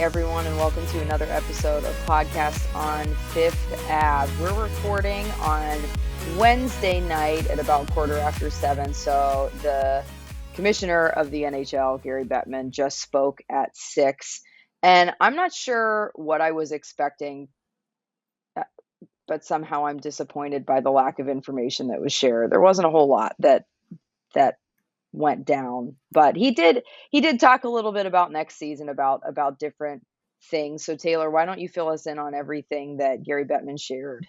everyone, and welcome to another episode of Podcast on Fifth Ave. We're recording on Wednesday night at about 7:15, so the commissioner of the NHL, Gary Bettman, just spoke at 6, and I'm not sure what I was expecting, but somehow I'm disappointed by the lack of information that was shared. There wasn't a whole lot that went down, but he did talk a little bit about next season, about different things. So Taylor, why don't you fill us in on everything that Gary Bettman shared?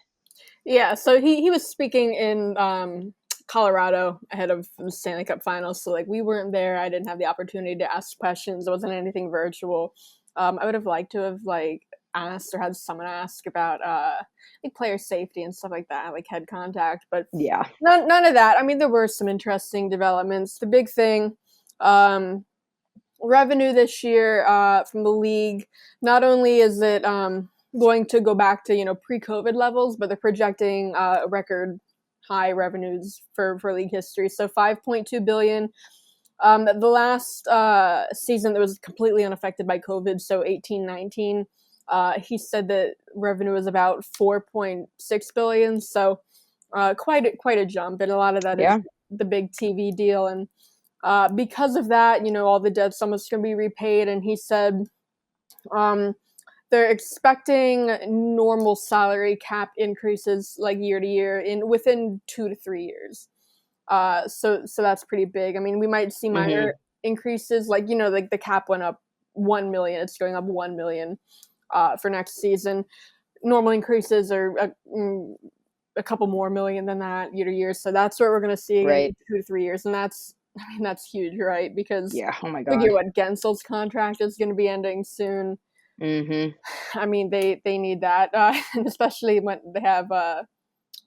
Yeah, so he was speaking in Colorado ahead of the Stanley Cup Final. So we weren't there. I didn't have the opportunity to ask questions. It wasn't anything virtual. I would have liked to have asked or had someone ask about player safety and stuff like that, like head contact, but yeah, none of that. I mean, there were some interesting developments. The big thing, revenue this year from the league. Not only is it going to go back to pre-COVID levels, but they're projecting record high revenues for league history. So $5.2 billion. The last season that was completely unaffected by COVID, so 18-19. He said that revenue was about $4.6 billion, so quite a jump, and a lot of that is the big TV deal. And because of that, all the debt's almost going to be repaid. And he said they're expecting normal salary cap increases year to year within 2 to 3 years. So that's pretty big. I mean, we might see minor increases, the cap went up 1 million. It's going up 1 million. For next season. Normal increases are a couple more million than that year to year. So that's what we're going to see in 2 to 3 years. And that's huge, right? Because oh my God. Figure what Gensel's contract is going to be ending soon. I mean, they need that, and especially when they have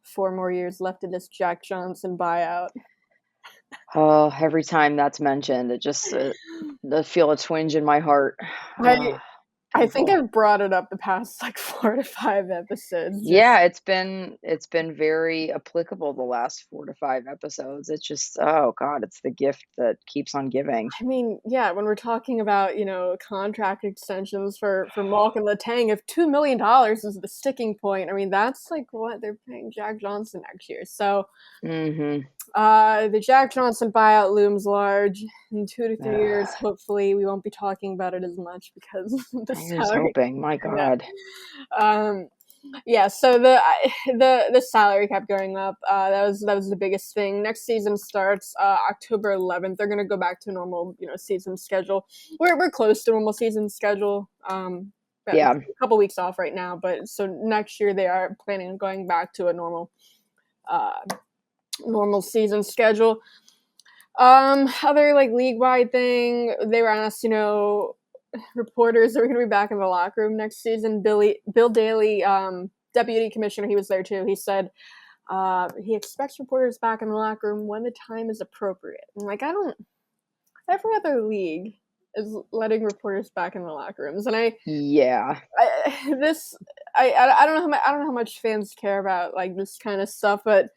4 more years left in this Jack Johnson buyout. Oh, every time that's mentioned, it just I feel a twinge in my heart. I think I've brought it up the past 4 to 5 episodes. Yeah, it's been very applicable the last 4 to 5 episodes. It's just, oh God, it's the gift that keeps on giving. I mean, yeah, when we're talking about, contract extensions for Malkin Letang, if $2 million is the sticking point, I mean, that's what they're paying Jack Johnson next year. So the Jack Johnson buyout looms large. In 2 to 3 years, hopefully we won't be talking about it as much because the salary. Hoping, my God. Yeah, so the salary kept going up. That was the biggest thing. Next season starts October 11th. They're gonna go back to normal, season schedule. We're close to normal season schedule. A couple weeks off right now, but so next year they are planning on going back to a normal season schedule. Other league-wide thing, they were asked, reporters are going to be back in the locker room next season. Bill Daly, deputy commissioner, he was there too. He said he expects reporters back in the locker room when the time is appropriate. And every other league is letting reporters back in the locker rooms, and I don't know how much fans care about this kind of stuff, but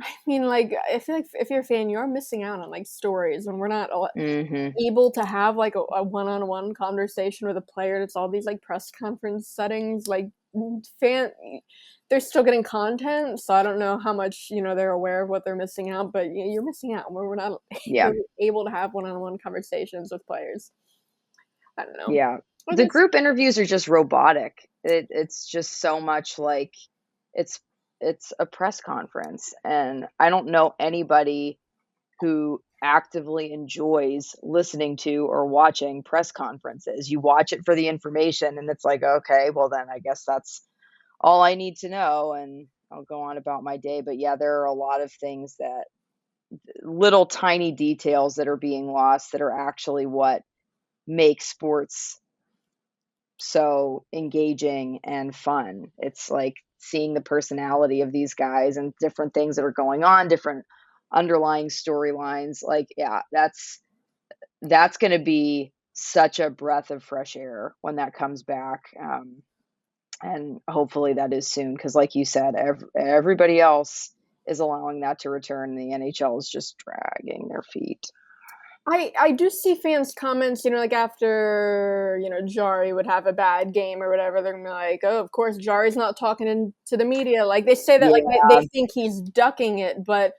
I mean, I feel if you're a fan, you're missing out on stories when we're not able to have a one-on-one conversation with a player. It's all these press conference settings. They're still getting content, so I don't know how much they're aware of what they're missing out. But you're missing out when we're not able to have one-on-one conversations with players. I don't know. Yeah, the group interviews are just robotic. It's just so much it's a press conference, and I don't know anybody who actively enjoys listening to or watching press conferences. You watch it for the information, and it's okay, well then I guess that's all I need to know, and I'll go on about my day. But yeah, there are a lot of things, that little tiny details that are being lost, that are actually what makes sports so engaging and fun. It's seeing the personality of these guys and different things that are going on, different underlying storylines. That's going to be such a breath of fresh air when that comes back. And hopefully that is soon, because like you said, everybody else is allowing that to return, and the NHL is just dragging their feet. I do see fans comments, like after, Jari would have a bad game or whatever, they're gonna be like, oh, of course Jari's not talking to the media. Like they say that like they think he's ducking it, but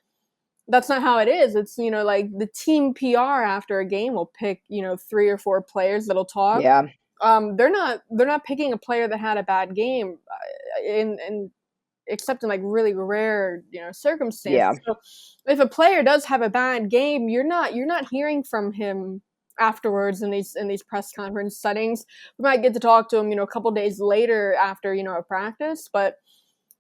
that's not how it is. It's, like the team PR after a game will pick, 3 or 4 players that'll talk. Yeah. They're not picking a player that had a bad game in except in like really rare, circumstances. Yeah. So if a player does have a bad game, you're not hearing from him afterwards in these press conference settings. We might get to talk to him, a couple days later after, a practice, but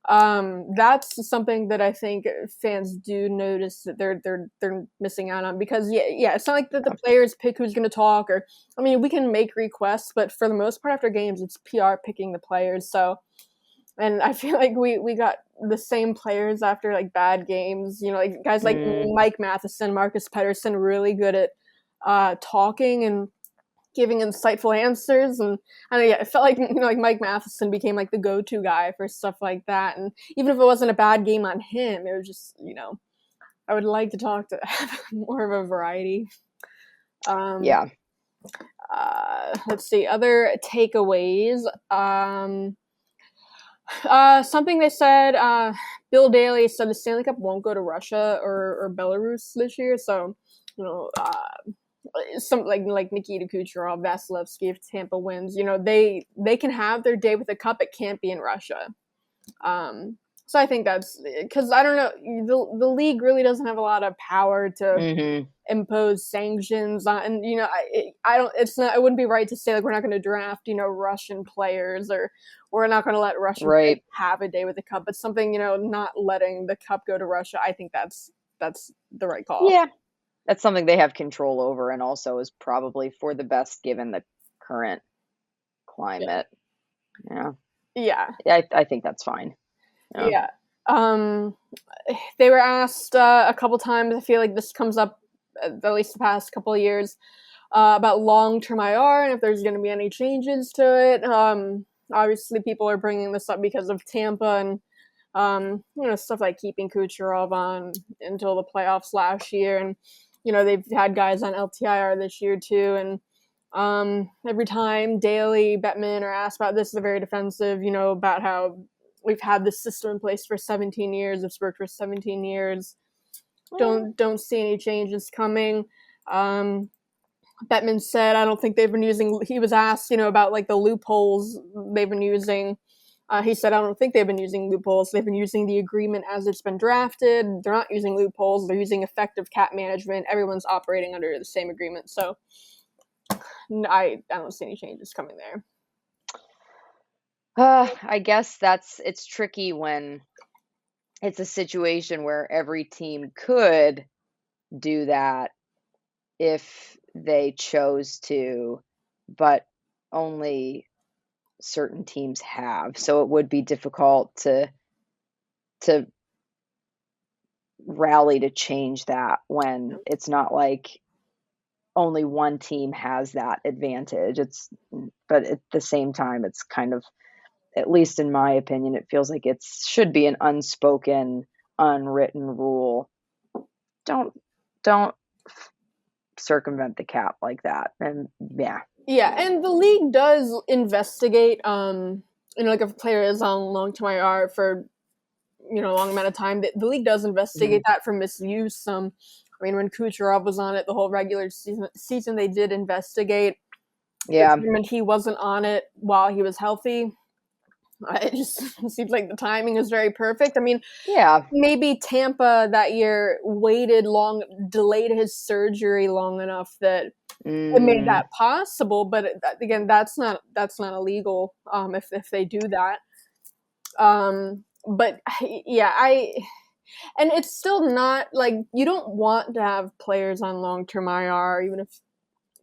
that's something that I think fans do notice that they're missing out on, because it's not like that the players pick who's going to talk, or I mean, we can make requests, but for the most part after games it's PR picking the players. So, and I feel like we got the same players after like bad games, like guys like Mike Matheson, Marcus Pettersson, really good at talking and giving insightful answers. And I don't know, it felt like, like Mike Matheson became like the go-to guy for stuff like that. And even if it wasn't a bad game on him, it was just, I would like to have more of a variety. Yeah. Let's see, other takeaways. Something they said, Bill Daly said the Stanley Cup won't go to Russia or Belarus this year. So, some like Nikita Kucherov, Vasilevsky, if Tampa wins, they can have their day with the cup. It can't be in Russia. So I think that's because I don't know, the league really doesn't have a lot of power to impose sanctions on, and I don't. It's not. It wouldn't be right to say like we're not going to draft Russian players, or we're not going to let Russian players have a day with the cup. But something not letting the cup go to Russia, I think that's the right call. Yeah. That's something they have control over, and also is probably for the best given the current climate. Yeah. I think that's fine. Yeah. They were asked a couple times, I feel like this comes up at least the past couple of years, about long-term IR and if there's going to be any changes to it. Obviously, people are bringing this up because of Tampa and stuff like keeping Kucherov on until the playoffs last year, and they've had guys on LTIR this year too. And every time Daly, Bettman are asked about this, they're very defensive. About how we've had this system in place for 17 years. It's worked for 17 years. Don't see any changes coming. Bettman said, I don't think they've been using. He was asked, about like the loopholes they've been using. He said, I don't think they've been using loopholes. They've been using the agreement as it's been drafted. They're not using loopholes. They're using effective cap management. Everyone's operating under the same agreement. So I don't see any changes coming there. I guess it's tricky when it's a situation where every team could do that if they chose to, but only certain teams have. So it would be difficult to rally to change that when it's not like only one team has that advantage. But at the same time, it's kind of, at least in my opinion, it feels like it should be an unspoken, unwritten rule. Don't circumvent the cap like that. And yeah, and the league does investigate, like if a player is on long-term IR for, a long amount of time, the league does investigate that for misuse. I mean, when Kucherov was on it, the whole regular season they did investigate. Yeah. Determined he wasn't on it while he was healthy. It just seems like the timing is very perfect. I mean, maybe Tampa that year delayed his surgery long enough that it made that possible. But again, that's not illegal if they do that. But and it's still not like you don't want to have players on long-term IR even if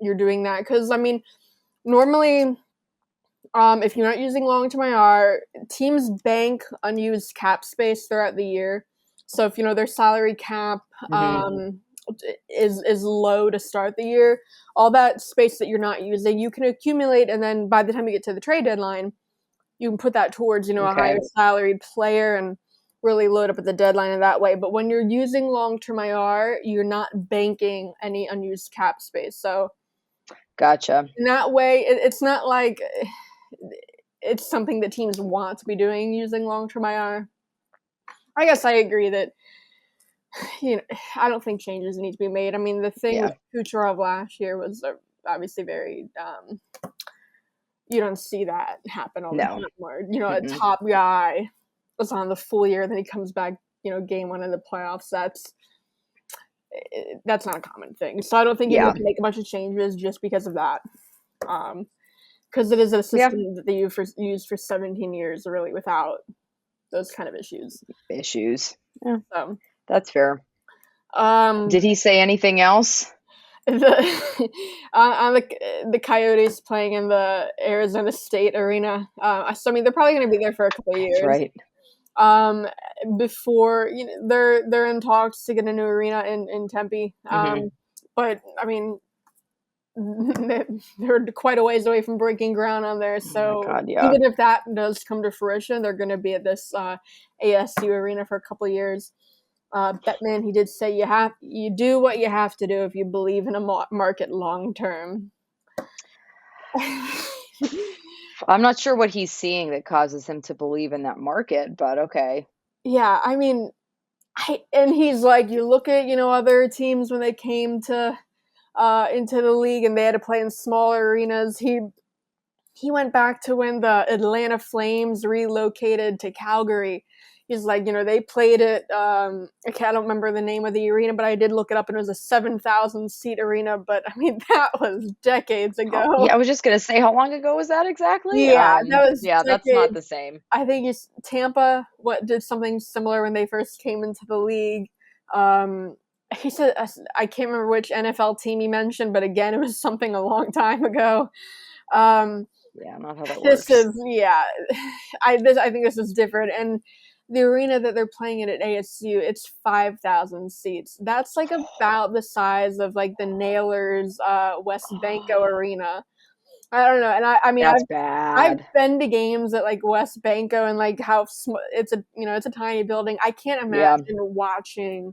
you're doing that, because I mean, normally. If you're not using long-term IR, teams bank unused cap space throughout the year. So if their salary cap is low to start the year, all that space that you're not using, you can accumulate, and then by the time you get to the trade deadline, you can put that towards a higher salaried player. And really load up at the deadline in that way. But when you're using long-term IR, you're not banking any unused cap space. So Gotcha. in that way, it's not like it's something that teams want to be doing using long-term IR. I guess I agree that, I don't think changes need to be made. I mean, the thing with Kucherov last year was obviously very, you don't see that happen all the time where, a top guy was on the full year, then he comes back, game one of the playoffs. That's not a common thing. So I don't think you need to make a bunch of changes just because of that. Because it is a system that they used for 17 years, really, without those kind of issues. Yeah, so, that's fair. Did he say anything else? On the Coyotes playing in the Arizona State Arena. So I mean, they're probably going to be there for a couple of years. That's right. Before they're in talks to get a new arena in Tempe. But I mean, they're quite a ways away from breaking ground on there. So even if that does come to fruition, they're going to be at this ASU arena for a couple of years. Bettman, he did say you do what you have to do if you believe in a market long term. I'm not sure what he's seeing that causes him to believe in that market, but okay. Yeah, I mean, and he's like, you look at other teams when they came to into the league and they had to play in smaller arenas. He went back to when the Atlanta Flames relocated to Calgary. He's like, they played at, I don't remember the name of the arena, but I did look it up, and it was a 7,000 seat arena. But I mean, that was decades ago. Yeah, I was just gonna say, how long ago was that exactly? Yeah, that was decades. That's not the same. I think Tampa did something similar when they first came into the league. He said, I can't remember which NFL team he mentioned, but again, it was something a long time ago. Yeah, not how that works. I think this is different. And the arena that they're playing in at ASU, it's 5,000 seats. That's like about the size of like the Nailers West Banco Arena. I don't know. And I mean, that's bad. I've been to games at like West Banco and like how it's a tiny building. I can't imagine watching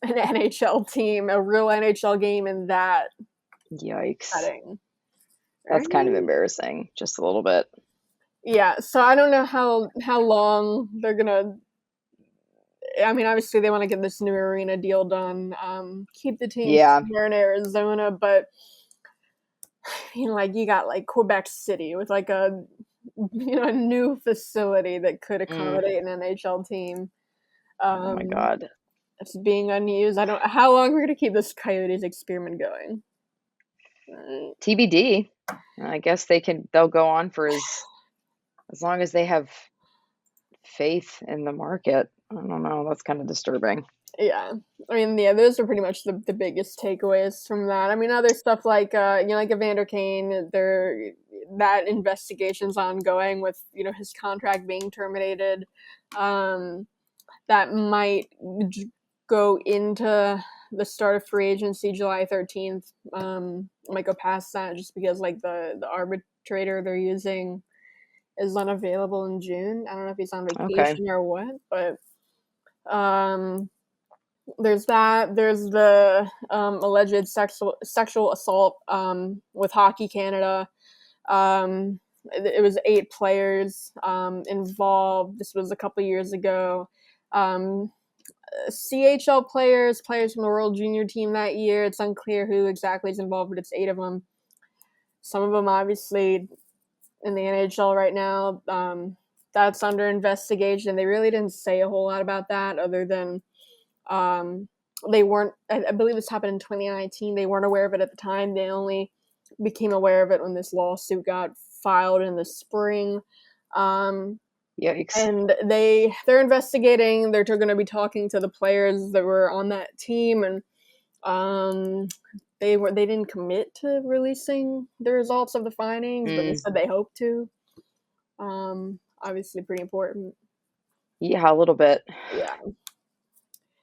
an NHL team, a real NHL game in that setting. That's kind of embarrassing, just a little bit. Yeah, so I don't know how long they're gonna. I mean, obviously they want to get this new arena deal done, keep the team here in Arizona, but like you got like Quebec City with like a new facility that could accommodate an NHL team. Oh my God, it's being unused. I don't. How long we're gonna keep this Coyotes experiment going? TBD. I guess they'll go on for as long as they have faith in the market. I don't know. That's kind of disturbing. Yeah. I mean, those are pretty much the biggest takeaways from that. I mean, other stuff like, like Evander Kane, that investigation's ongoing with, his contract being terminated. That might go into the start of free agency, July 13th. Might go past that just because, like, the arbitrator they're using is unavailable in June. I don't know if he's on vacation or what, but there's that. There's the alleged sexual assault with Hockey Canada. It was 8 players involved. This was a couple years ago. CHL players from the World Junior team that year. It's unclear who exactly is involved, but it's 8 of them. Some of them obviously in the NHL right now. That's under investigation. They really didn't say a whole lot about that other than they weren't, I believe this happened in 2019. They weren't aware of it at the time. They only became aware of it when this lawsuit got filed in the spring. Yikes. And they're investigating. They're going to be talking to the players that were on that team, and they didn't commit to releasing the results of the findings, but they said they hope to. Obviously pretty important. Yeah, a little bit. Yeah.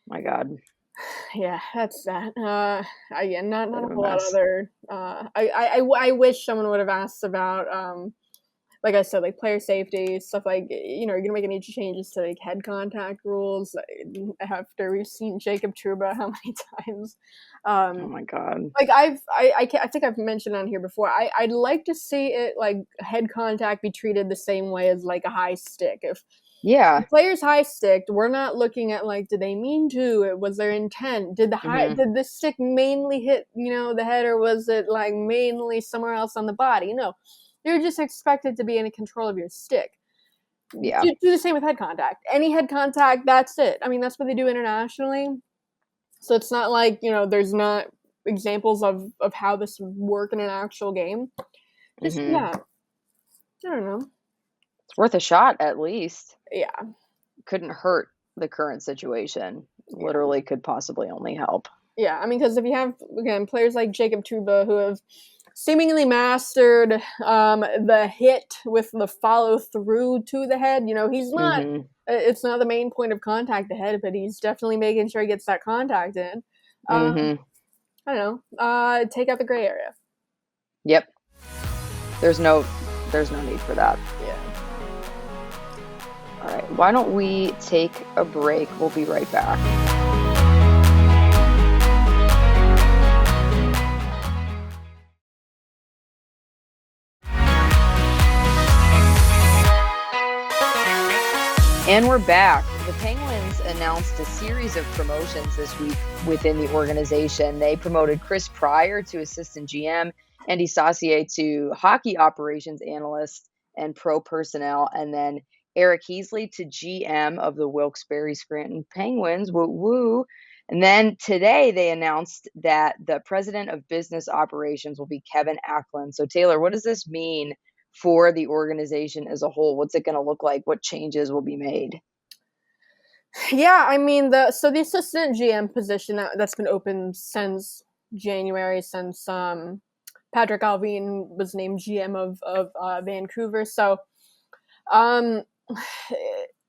My God. Yeah, that's that. Again, not a whole lot of other. I wish someone would have asked about like I said, like player safety, stuff like, you're going to make any changes to like head contact rules after we've seen Jacob Trouba how many times. Oh my God. Like I think I've mentioned on here before, I'd like to see it like head contact be treated the same way as like a high stick. If the player's high sticked, we're not looking at like, did they mean to? Was their intent? Did the stick mainly hit, the head, or was it like mainly somewhere else on the body? No. You're just expected to be in control of your stick. Yeah. Do the same with head contact. Any head contact, that's it. I mean, that's what they do internationally. So it's not like, there's not examples of how this would work in an actual game. Just, yeah. I don't know. It's worth a shot, at least. Yeah. Couldn't hurt the current situation. Yeah. Literally could possibly only help. Yeah, I mean, because if you have, again, players like Jacob Trouba who have seemingly mastered the hit with the follow through to the head. He's not. It's not the main point of contact, the head, but he's definitely making sure he gets that contact in. I don't know. Take out the gray area. Yep. There's no need for that. Yeah. All right. Why don't we take a break? We'll be right back. And we're back. The Penguins announced a series of promotions this week within the organization. They promoted Chris Pryor to assistant GM, Andy Saucier to hockey operations analyst and pro personnel, and then Eric Heasley to GM of the Wilkes-Barre Scranton Penguins. Woo woo. And then today they announced that the president of business operations will be Kevin Acklin. So Taylor, what does this mean for the organization as a whole? What's it going to look like? What changes will be made? Yeah, I mean, the assistant GM position that's been open since January, since Patrick Allvin was named GM of Vancouver. So,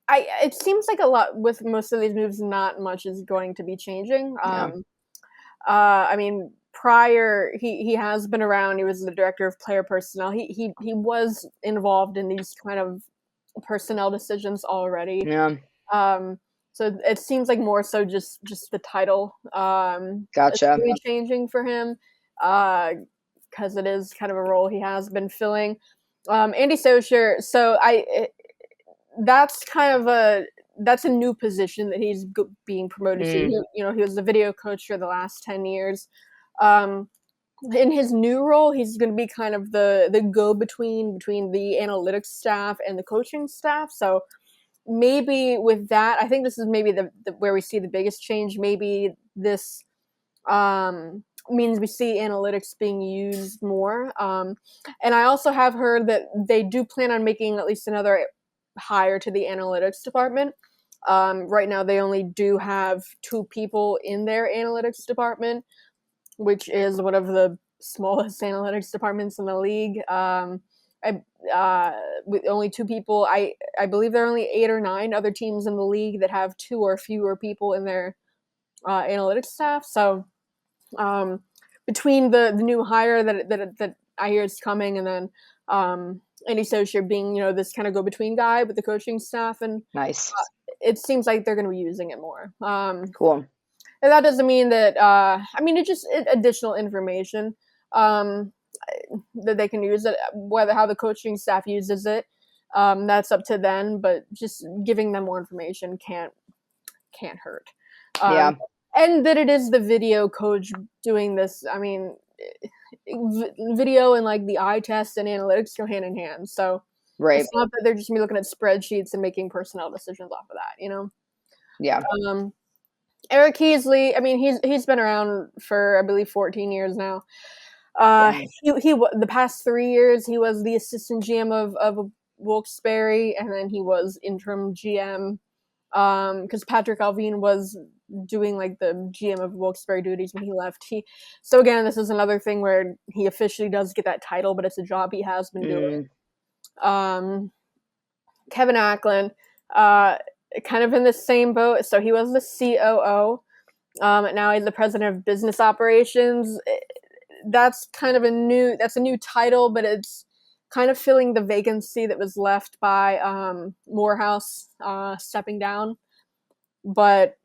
it seems like a lot with most of these moves, not much is going to be changing. I mean, Pryor, he has been around. He was the director of player personnel. He was involved in these kind of personnel decisions already. Yeah. So it seems like more so just the title. Gotcha. Is really changing for him because it is kind of a role he has been filling. Andy Saucier. So that's a new position that he's being promoted to. He was the video coach for the last 10 years. In his new role, he's going to be kind of the go-between between the analytics staff and the coaching staff. So maybe with that, I think this is maybe the where we see the biggest change. Maybe this means we see analytics being used more. And I also have heard that they do plan on making at least another hire to the analytics department. Right now, they only do have 2 people in their analytics department, which is one of the smallest analytics departments in the league. With only 2 people, I believe there are only 8 or 9 other teams in the league that have 2 or fewer people in their analytics staff. So between the new hire that I hear is coming, and then Andy Saucier being this kind of go between guy with the coaching staff, and nice. It seems like they're going to be using it more. Cool. And that doesn't mean that. It's just additional information that they can use it. How the coaching staff uses it, that's up to them. But just giving them more information can't hurt. And that it is the video coach doing this. I mean, video and like the eye test and analytics go hand in hand. So it's not that they're just gonna be looking at spreadsheets and making personnel decisions off of that. Yeah. Eric Heasley, I mean, he's been around for, I believe, 14 years now. He the past 3 years, he was the assistant GM of Wilkes-Barre, and then he was interim GM because Patrick Allvin was doing like the GM of Wilkes-Barre duties when he left. So again, this is another thing where he officially does get that title, but it's a job he has been doing. Kevin Acklin, kind of in the same boat. So he was the COO. Now he's the president of business operations. That's kind of a new title, but it's kind of filling the vacancy that was left by Morehouse stepping down. But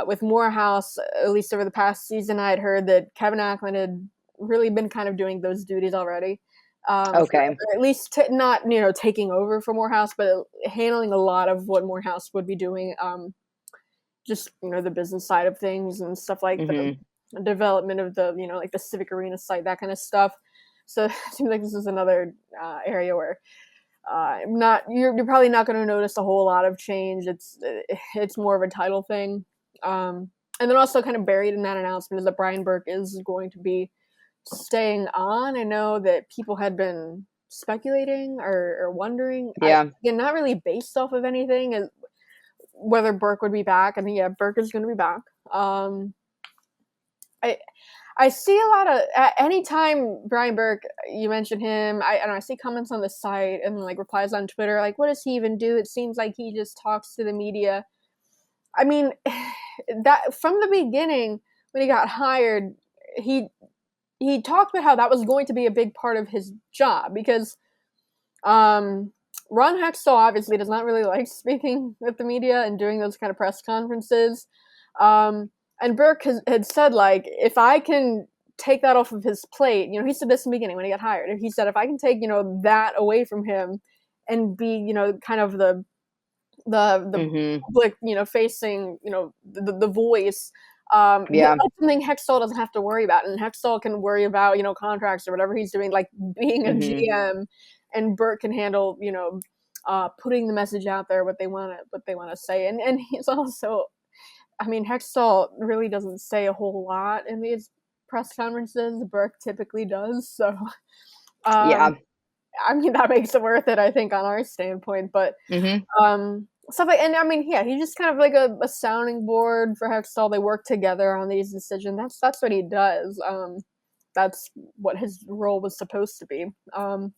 with Morehouse, at least over the past season, I had heard that Kevin Acklin had really been kind of doing those duties already. Okay. At least not, taking over for Morehouse, but handling a lot of what Morehouse would be doing. Just, the business side of things and stuff like the development of the, like the Civic Arena site, that kind of stuff. So it seems like this is another area where you're probably not going to notice a whole lot of change. It's more of a title thing. And then also kind of buried in that announcement is that Brian Burke is going to be staying on. I know that people had been speculating or wondering. Yeah. Again, not really based off of anything, whether Burke would be back. I mean, yeah, Burke is going to be back. I see a lot of, anytime Brian Burke, you mention him, I don't know, I see comments on the site and like replies on Twitter, like, what does he even do? It seems like he just talks to the media. I mean, that from the beginning, when he got hired, he talked about how that was going to be a big part of his job, because Ron Hextall obviously does not really like speaking with the media and doing those kind of press conferences. And Burke had said, like, if I can take that off of his plate, he said this in the beginning when he got hired. He said, if I can take, that away from him and be, kind of the public, facing, the voice, that's something Hextall doesn't have to worry about. And Hextall can worry about, contracts or whatever he's doing, like being a GM, and Burke can handle, putting the message out there, what they want to say. And he's also, I mean, Hextall really doesn't say a whole lot in these press conferences. Burke typically does. So, I mean, that makes it worth it, I think, on our standpoint. But stuff like, and I mean, yeah, he's just kind of like a sounding board for Hextall. They work together on these decisions. That's what he does. That's what his role was supposed to be. So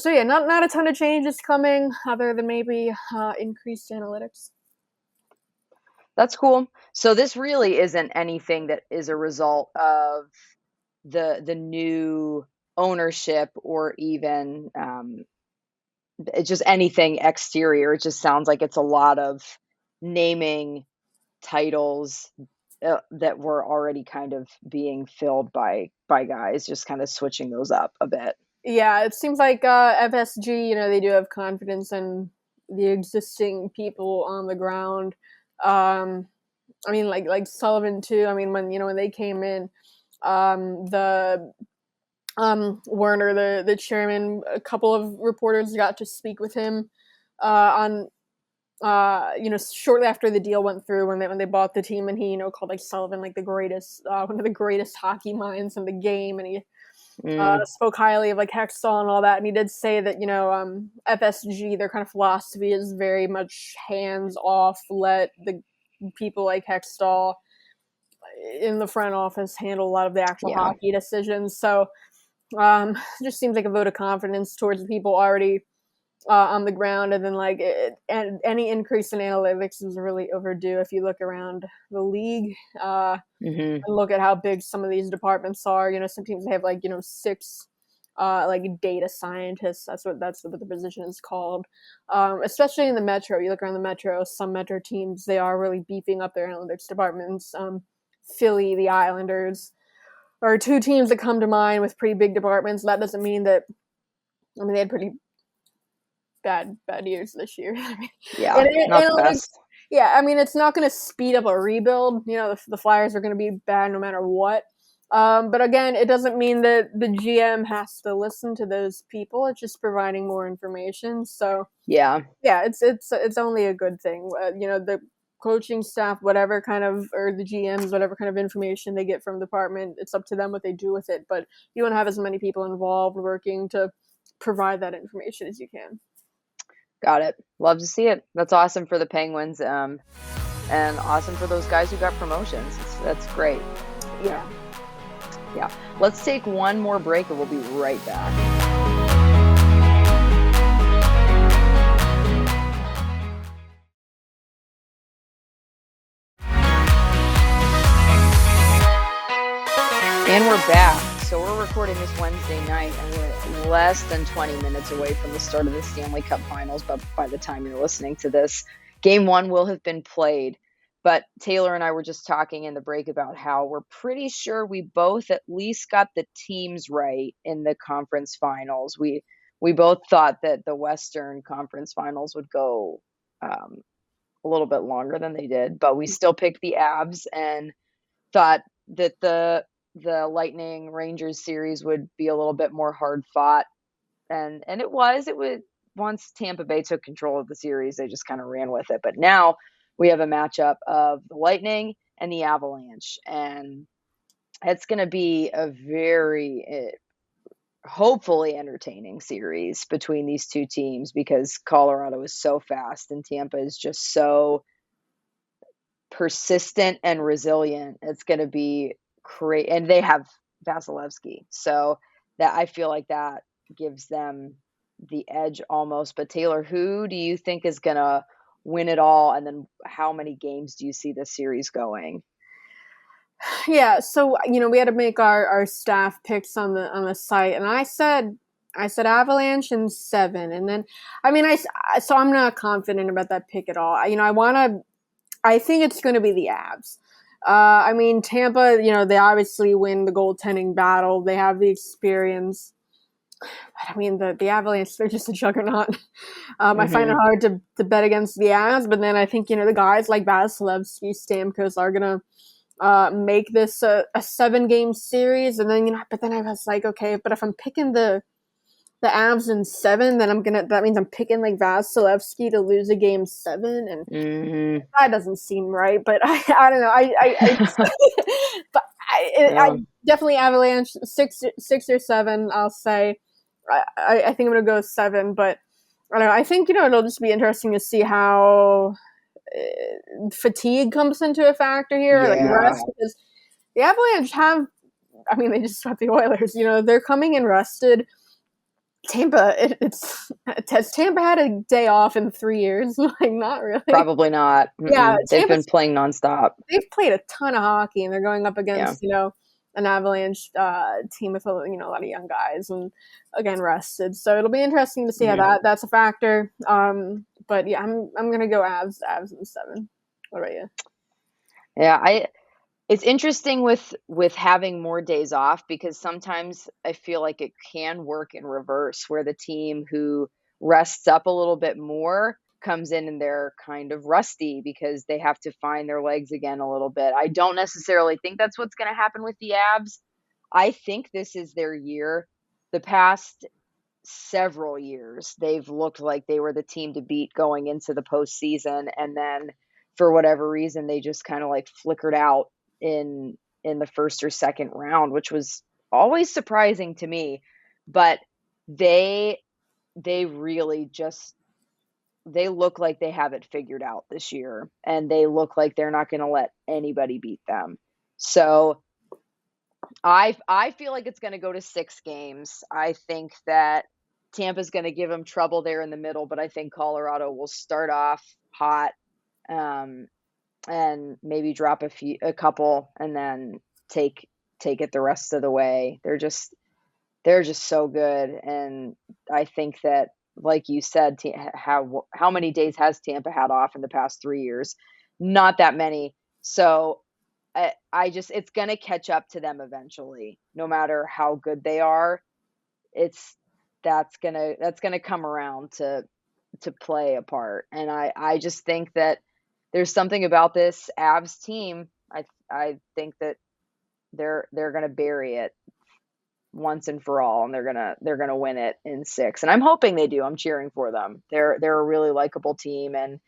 yeah, not a ton of changes coming, other than maybe increased analytics. That's cool. So this really isn't anything that is a result of the new ownership or even it's just anything exterior. It just sounds like it's a lot of naming titles that were already kind of being filled by guys, just kind of switching those up a bit. Yeah, it seems like FSG, they do have confidence in the existing people on the ground. I mean, like Sullivan too. I mean, when they came in, the Werner, the chairman, a couple of reporters got to speak with him on shortly after the deal went through, when they bought the team, and he called like Sullivan like the greatest, one of the greatest hockey minds in the game, and he spoke highly of like Hextall and all that. And he did say that FSG, their kind of philosophy is very much hands off, let the people like Hextall in the front office handle a lot of the actual hockey decisions. So it just seems like a vote of confidence towards the people already on the ground. And then and any increase in analytics is really overdue. If you look around the league and look at how big some of these departments are, some teams have 6 data scientists. That's what the position is called. Especially in the Metro, you look around the Metro, some Metro teams, they are really beefing up their analytics departments. Philly, the Islanders are 2 teams that come to mind with pretty big departments. That doesn't mean that, they had pretty bad years this year. Not the best. Yeah, I mean, it's not going to speed up a rebuild. The Flyers are going to be bad no matter what. But again, it doesn't mean that the GM has to listen to those people. It's just providing more information. So yeah, it's only a good thing. The coaching staff, whatever kind of, or the GMs, whatever kind of information they get from the department, it's up to them what they do with it. But you want to have as many people involved working to provide that information as you can. Got it. Love to see it. That's awesome for the Penguins, and awesome for those guys who got promotions. That's great. Yeah. Let's take one more break and we'll be right back. And we're back. So we're recording this Wednesday night, and we're less than 20 minutes away from the start of the Stanley Cup Finals, but by the time you're listening to this, Game 1 will have been played. But Taylor and I were just talking in the break about how we're pretty sure we both at least got the teams right in the conference finals. We both thought that the Western Conference Finals would go a little bit longer than they did, but we still picked the Avs and thought that the Lightning Rangers series would be a little bit more hard fought. And it was once Tampa Bay took control of the series, they just kind of ran with it. But now we have a matchup of the Lightning and the Avalanche, and it's going to be a very hopefully entertaining series between these two teams because Colorado is so fast and Tampa is just so persistent and resilient. It's going to be great. And they have Vasilevsky. So that I feel like that gives them the edge almost. But Taylor, who do you think is going to win it all? And then how many games do you see this series going? Yeah, so we had to make our staff picks on the site, and I said Avalanche in 7, and then so I'm not confident about that pick at all. I think it's going to be the Avs. Tampa, they obviously win the goaltending battle. They have the experience. But the Avalanche, they're just a juggernaut. I find it hard to bet against the Avs, but then I think, the guys like Vasilevsky, Stamkos are going to make this a 7-game series. And then, but then I was like, okay, but if I'm picking the Avs in 7, then that means I'm picking like Vasilevsky to lose a game 7, and that doesn't seem right. But I don't know. I definitely Avalanche 6 or 7. I'll say. I think I'm gonna go 7, but I don't know. I think it'll just be interesting to see how fatigue comes into a factor here, like rest, because the Avalanche they just swept the Oilers. They're coming in rested. Tampa, has Tampa had a day off in 3 years? Like, not really. Probably not. Yeah, they've been playing nonstop. They've played a ton of hockey, and they're going up against an Avalanche team with a lot of young guys, and again rested. So it'll be interesting to see how that's a factor. But yeah, I'm gonna go Avs in 7. What about you? Yeah, it's interesting with having more days off because sometimes I feel like it can work in reverse where the team who rests up a little bit more comes in and they're kind of rusty because they have to find their legs again a little bit. I don't necessarily think that's what's going to happen with the Avs. I think this is their year. The past several years, they've looked like they were the team to beat going into the postseason, and then for whatever reason, they just kind of like flickered out in the first or second round, which was always surprising to me. But they really just they look like they have it figured out this year, and they look like they're not going to let anybody beat them. So I feel like it's going to go to 6 games. I think that Tampa's going to give them trouble there in the middle, but I think Colorado will start off hot and maybe drop a couple and then take it the rest of the way. They're just so good, and I think that, like you said, how many days has Tampa had off in the past 3 years? Not that many. So it's going to catch up to them eventually, no matter how good they are. That's going to come around to play a part. And I just think that there's something about this Avs team. I think that they're going to bury it once and for all, and they're going to win it in 6. And I'm hoping they do. I'm cheering for them. They're a really likable team, and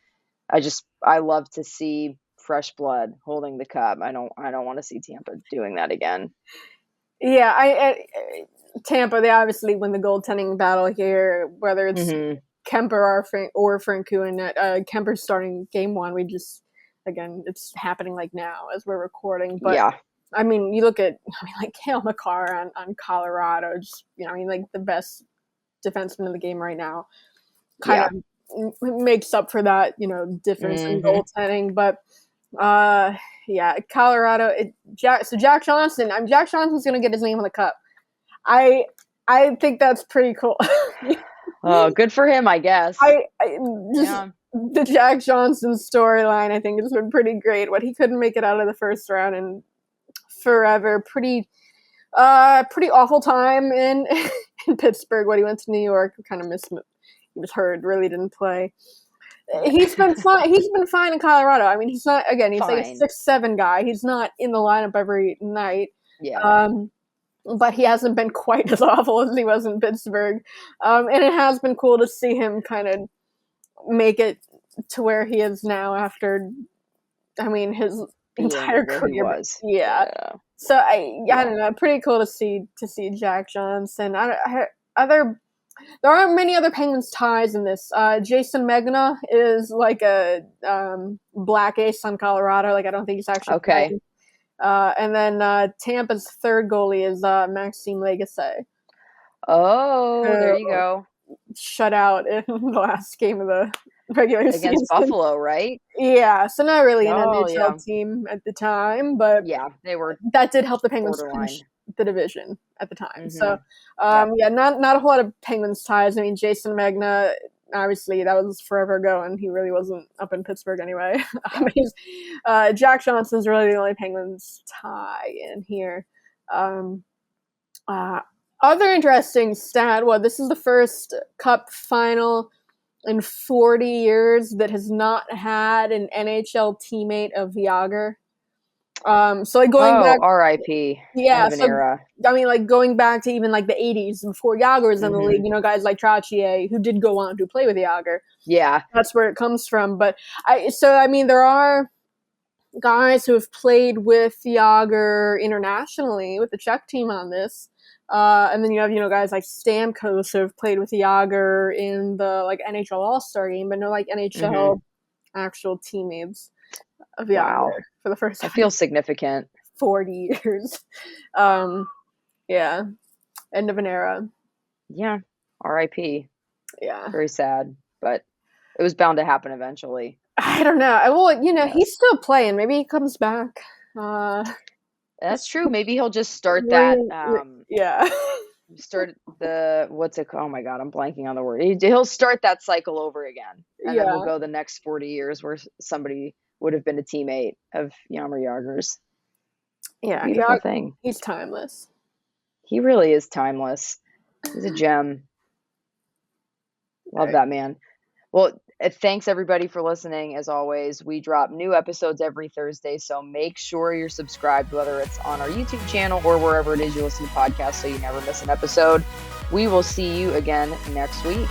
I love to see fresh blood holding the cup. I don't want to see Tampa doing that again. Yeah, Tampa, they obviously win the goaltending battle here, whether it's Kemper or Francouz, and Kemper's starting game 1. It's happening like now as we're recording. But yeah. You look at like Cale Makar on Colorado, just like the best defenseman in the game right now. Kind of makes up for that, difference in goaltending. But Colorado. So Jack Johnson. Jack Johnson's going to get his name on the cup. I think that's pretty cool. Oh, good for him, I guess. The Jack Johnson storyline, I think, has been pretty great. What he couldn't make it out of the first round in forever. Pretty awful time in Pittsburgh when he went to New York. Kind of missed him. He was hurt, really didn't play. He's been fine. He's been fine in Colorado. I mean, he's not, again, he's like a 6'7" guy. He's not in the lineup every night. Yeah. But he hasn't been quite as awful as he was in Pittsburgh. And it has been cool to see him kind of make it to where he is now after, I mean, his entire career. Was. Yeah. So I don't know. Pretty cool to see Jack Johnson. There aren't many other Penguins ties in this. Jason Megna is like a black ace on Colorado. Like, I don't think he's actually playing. And then Tampa's third goalie is Maxime Lagacé. Oh, there you go. Shut out in the last game of the regular season. Against Buffalo, right? Yeah, so not really an NHL team at the time, but they were. That did help the Penguins finish the division at the time. Mm-hmm. So, not a whole lot of Penguins ties. I mean, Jason Megna, obviously, that was forever ago, and he really wasn't up in Pittsburgh anyway. Jack Johnson's really the only Penguins tie in here. Other interesting stat, this is the first Cup final in 40 years that has not had an NHL teammate of Jágr. So like going back, R.I.P. Yeah, era. I mean, like going back to even like the 80s before Jágr was in the league, guys like Trottier who did go on to play with Jágr. Yeah, that's where it comes from. But there are guys who have played with Jágr internationally with the Czech team on this. And then you have, guys like Stamkos who have played with Jágr in the like NHL All-Star game, but no like NHL actual teammates of Jágr for the first time. I feel significant. 40 years. End of an era. Yeah. R.I.P. Yeah. Very sad, but it was bound to happen eventually. I don't know. Well, he's still playing. Maybe he comes back. That's true. Maybe he'll just start that. Start what's it called? Oh my God, I'm blanking on the word. He'll start that cycle over again. And then we'll go the next 40 years where somebody would have been a teammate of Jaromír Jágr's. Yeah. Beautiful thing. He's timeless. He really is timeless. He's a gem. Love that man. Well, thanks everybody for listening. As always, we drop new episodes every Thursday, so make sure you're subscribed, whether it's on our YouTube channel or wherever it is you listen to podcasts, so you never miss an episode. We will see you again next week.